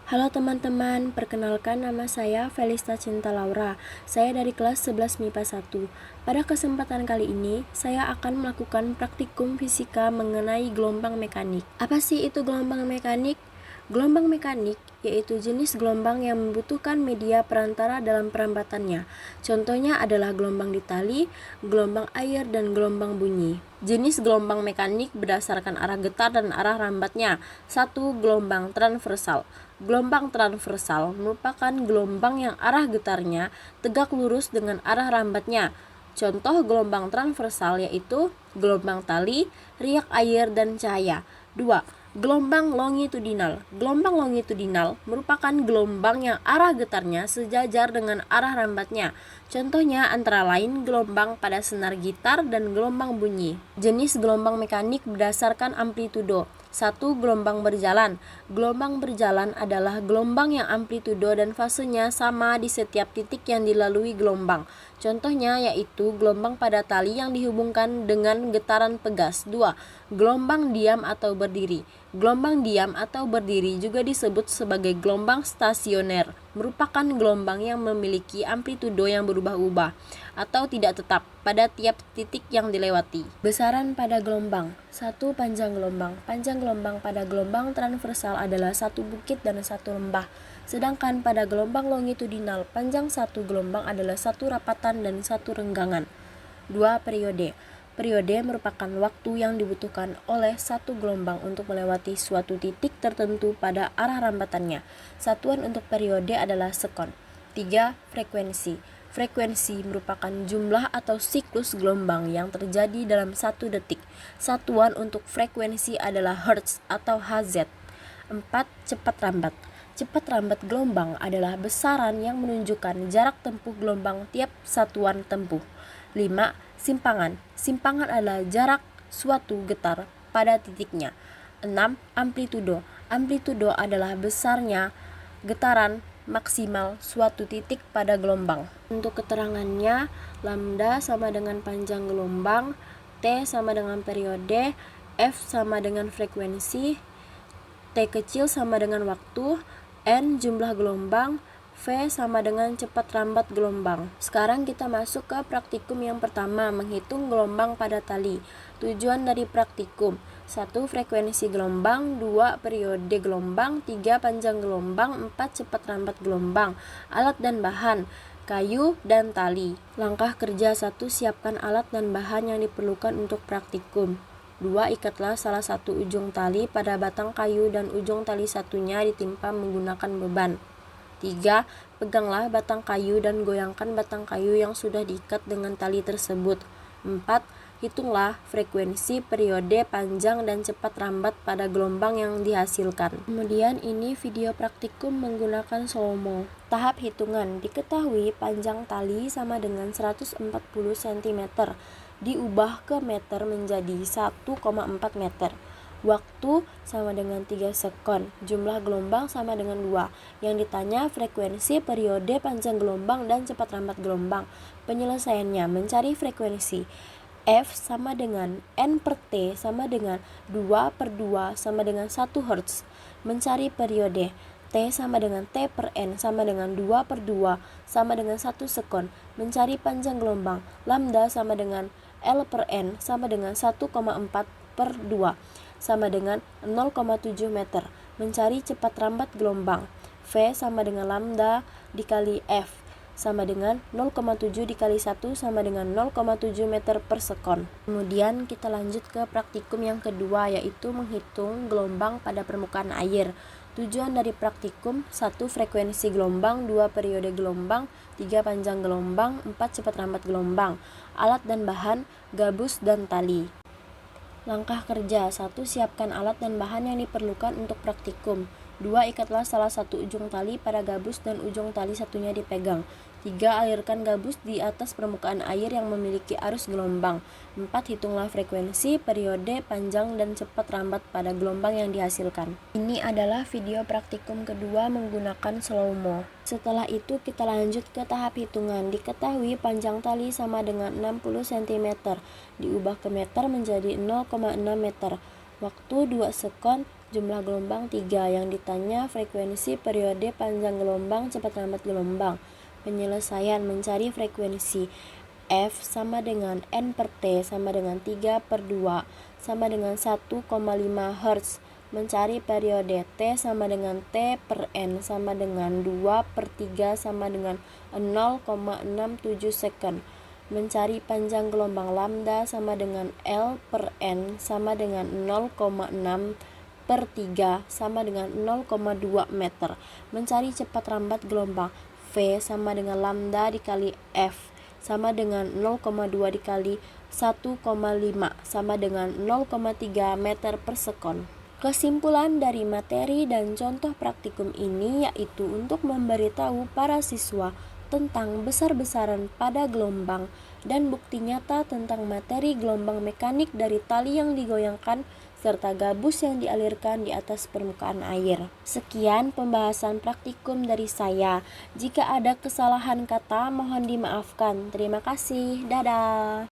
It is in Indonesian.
Halo teman-teman, perkenalkan nama saya Felista Cinta Laura. Saya dari kelas 11 MIPA 1. Pada kesempatan kali ini, saya akan melakukan praktikum fisika mengenai gelombang mekanik. Apa sih itu gelombang mekanik? Gelombang mekanik yaitu jenis gelombang yang membutuhkan media perantara dalam perambatannya. Contohnya adalah gelombang di tali, gelombang air, dan gelombang bunyi. Jenis gelombang mekanik berdasarkan arah getar dan arah rambatnya. 1. Gelombang transversal. Gelombang transversal merupakan gelombang yang arah getarnya tegak lurus dengan arah rambatnya. Contoh gelombang transversal yaitu gelombang tali, riak air, dan cahaya. 2. Gelombang longitudinal. Gelombang longitudinal merupakan gelombang yang arah getarnya sejajar dengan arah rambatnya. Contohnya antara lain gelombang pada senar gitar dan gelombang bunyi. Jenis gelombang mekanik berdasarkan amplitudo. 1. Gelombang berjalan. Gelombang berjalan adalah gelombang yang amplitudo dan fasenya sama di setiap titik yang dilalui gelombang. Contohnya yaitu gelombang pada tali yang dihubungkan dengan getaran pegas. 2. Gelombang diam atau berdiri. Gelombang diam atau berdiri juga disebut sebagai gelombang stasioner, merupakan gelombang yang memiliki amplitudo yang berubah-ubah atau tidak tetap pada tiap titik yang dilewati. Besaran pada gelombang. 1. Panjang gelombang. Panjang gelombang pada gelombang transversal adalah satu bukit dan satu lembah. Sedangkan pada gelombang longitudinal, panjang satu gelombang adalah satu rapatan dan satu renggangan. 2. Periode. Periode merupakan waktu yang dibutuhkan oleh satu gelombang untuk melewati suatu titik tertentu pada arah rambatannya. Satuan untuk periode adalah sekon. 3. Frekuensi. Frekuensi merupakan jumlah atau siklus gelombang yang terjadi dalam satu detik. Satuan untuk frekuensi adalah hertz atau Hz. 4. Cepat rambat. Cepat rambat gelombang adalah besaran yang menunjukkan jarak tempuh gelombang tiap satuan tempuh. 5. Simpangan. Simpangan adalah jarak suatu getar pada titiknya. 6. Amplitudo. Amplitudo adalah besarnya getaran maksimal suatu titik pada gelombang. Untuk keterangannya, lambda sama dengan panjang gelombang, T sama dengan periode, F sama dengan frekuensi, T kecil sama dengan waktu, N jumlah gelombang, V sama dengan cepat rambat gelombang. Sekarang kita masuk ke praktikum yang pertama, menghitung gelombang pada tali. Tujuan dari praktikum: 1. Frekuensi gelombang, 2. Periode gelombang, 3. Panjang gelombang, 4. Cepat rambat gelombang. Alat dan bahan: kayu dan tali. Langkah kerja 1. Siapkan alat dan bahan yang diperlukan untuk praktikum. 2. Ikatlah salah satu ujung tali pada batang kayu dan ujung tali satunya ditimpa menggunakan beban. 3. Peganglah batang kayu dan goyangkan batang kayu yang sudah diikat dengan tali tersebut. 4. Hitunglah frekuensi, periode, panjang, dan cepat rambat pada gelombang yang dihasilkan. Kemudian ini video praktikum menggunakan slow-mo. Tahap hitungan: diketahui panjang tali sama dengan 140 cm. Diubah ke meter menjadi 1,4 meter. Waktu sama dengan 3 sekon. Jumlah gelombang sama dengan 2. Yang ditanya frekuensi, periode, panjang gelombang, dan cepat rambat gelombang. Penyelesaiannya: mencari frekuensi. F sama dengan N per T sama dengan 2 per 2 sama dengan 1 Hz. Mencari periode. T sama dengan T per N sama dengan 2 per 2 sama dengan 1 sekon. Mencari panjang gelombang. Lambda sama dengan L per N sama dengan 1,4 per 2 sama dengan 0,7 meter. Mencari cepat rambat gelombang. V sama dengan lambda dikali F sama dengan 0,7 dikali 1 sama dengan 0,7 meter per sekon. Kemudian kita lanjut ke praktikum yang kedua, yaitu menghitung gelombang pada permukaan air. Tujuan dari praktikum: 1. Frekuensi gelombang, 2. Periode gelombang, 3. Panjang gelombang, 4. Cepat rambat gelombang. Alat dan bahan: gabus dan tali. Langkah kerja: 1. Siapkan alat dan bahan yang diperlukan untuk praktikum. 2. Ikatlah salah satu ujung tali pada gabus dan ujung tali satunya dipegang. 3. Alirkan gabus di atas permukaan air yang memiliki arus gelombang. 4. Hitunglah frekuensi, periode, panjang, dan cepat rambat pada gelombang yang dihasilkan. Ini adalah video praktikum kedua menggunakan slow-mo. Setelah itu kita lanjut ke tahap hitungan. Diketahui panjang tali sama dengan 60 cm. Diubah ke meter menjadi 0,6 meter. Waktu 2 sekon. Jumlah gelombang 3. Yang ditanya frekuensi, periode, panjang gelombang, cepat lambat gelombang. Penyelesaian mencari frekuensi. F sama dengan N per T sama dengan 3/2 sama dengan 1,5 Hz. Mencari periode T sama dengan T per N sama dengan 2/3 sama dengan 0,67 second. Mencari panjang gelombang lambda sama dengan L per N sama dengan 0,6/3 sama dengan 0,2 meter. Mencari cepat lambat gelombang. V sama dengan lambda dikali F sama dengan 0,2 dikali 1,5 sama dengan 0,3 meter per sekon. Kesimpulan dari materi dan contoh praktikum ini yaitu untuk memberitahu para siswa tentang besar-besaran pada gelombang dan bukti nyata tentang materi gelombang mekanik dari tali yang digoyangkan serta gabus yang dialirkan di atas permukaan air. Sekian pembahasan praktikum dari saya. Jika ada kesalahan kata mohon dimaafkan. Terima kasih. Dadah.